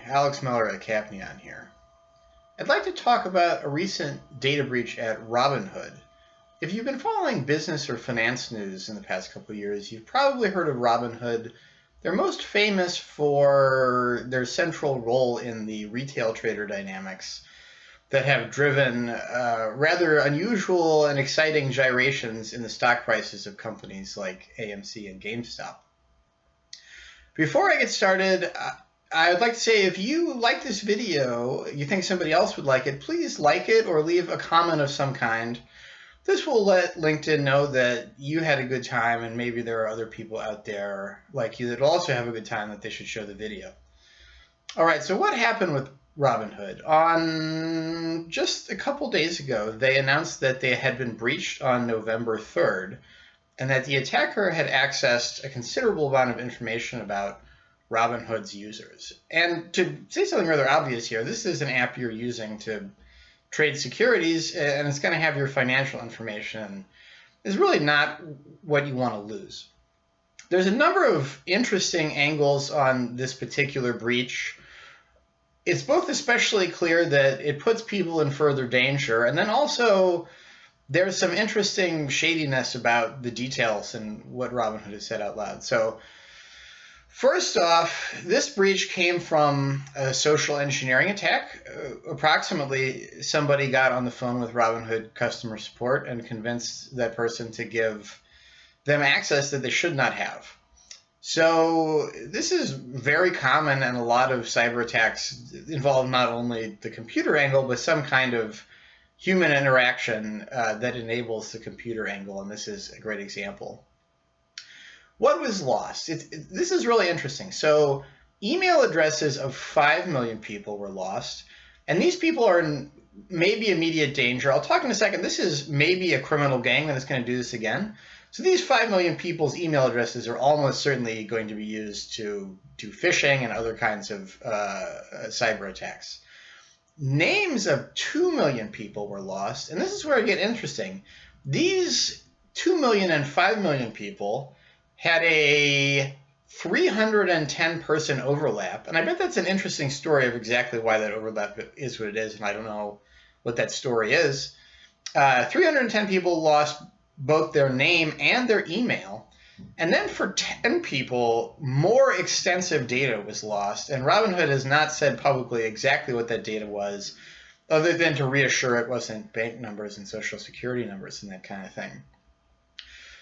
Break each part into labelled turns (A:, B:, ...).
A: Alex Miller at Capnion here. I'd like to talk about a recent data breach at Robinhood. If you've been following business or finance news in the past couple of years, you've probably heard of Robinhood. They're most famous for their central role in the retail trader dynamics that have driven rather unusual and exciting gyrations in the stock prices of companies like AMC and GameStop. Before I get started, I would like to say if you like this video, you think somebody else would like it, please like it or leave a comment of some kind. This will let LinkedIn know that you had a good time and maybe there are other people out there like you that also have a good time that they should show the video. All right, so what happened with Robinhood? On just a couple days ago, they announced that they had been breached on November 3rd and that the attacker had accessed a considerable amount of information about Robinhood's users. And to say something rather obvious here, this is an app you're using to trade securities, and it's going to have your financial information. It's really not what you want to lose. There's a number of interesting angles on this particular breach. It's both especially clear that it puts people in further danger, and then also there's some interesting shadiness about the details and what Robinhood has said out loud. So first off, this breach came from a social engineering attack. Approximately, somebody got on the phone with Robinhood customer support and convinced that person to give them access that they should not have. So this is very common, and a lot of cyber attacks involve not only the computer angle, but some kind of human interaction that enables the computer angle, and this is a great example. What was lost? This is really interesting. So email addresses of 5 million people were lost, and these people are in maybe immediate danger. I'll talk in a second. This is maybe a criminal gang that is going to do this again. So these 5 million people's email addresses are almost certainly going to be used to do phishing and other kinds of cyber attacks. Names of 2 million people were lost, and this is where it gets interesting. These 2 million and 5 million people had a 310 person overlap, and I bet that's an interesting story of exactly why that overlap is what it is, and I don't know what that story is. 310 people lost both their name and their email, and then for 10 people, more extensive data was lost, and Robinhood has not said publicly exactly what that data was, other than to reassure it wasn't bank numbers and social security numbers and that kind of thing.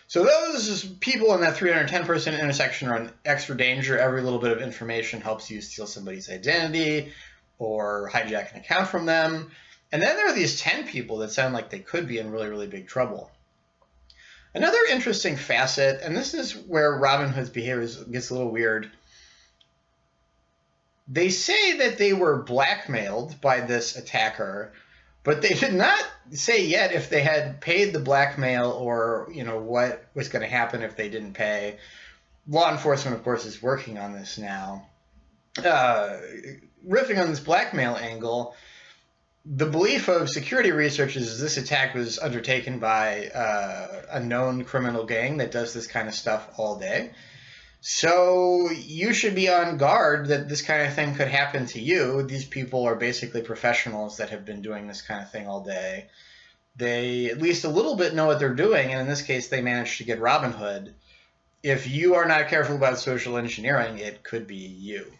A: So those people in that 310 person intersection are in extra danger. Every little bit of information helps you steal somebody's identity or hijack an account from them. And then there are these 10 people that sound like they could be in really, really big trouble. Another interesting facet, and this is where Robinhood's behavior gets a little weird. They say that they were blackmailed by this attacker, but they did not say yet if they had paid the blackmail or, what was going to happen if they didn't pay. Law enforcement, of course, is working on this now. Riffing on this blackmail angle, the belief of security researchers is this attack was undertaken by a known criminal gang that does this kind of stuff all day. So you should be on guard that this kind of thing could happen to you. These people are basically professionals that have been doing this kind of thing all day. They at least a little bit know what they're doing, and in this case, they managed to get Robinhood. If you are not careful about social engineering, it could be you.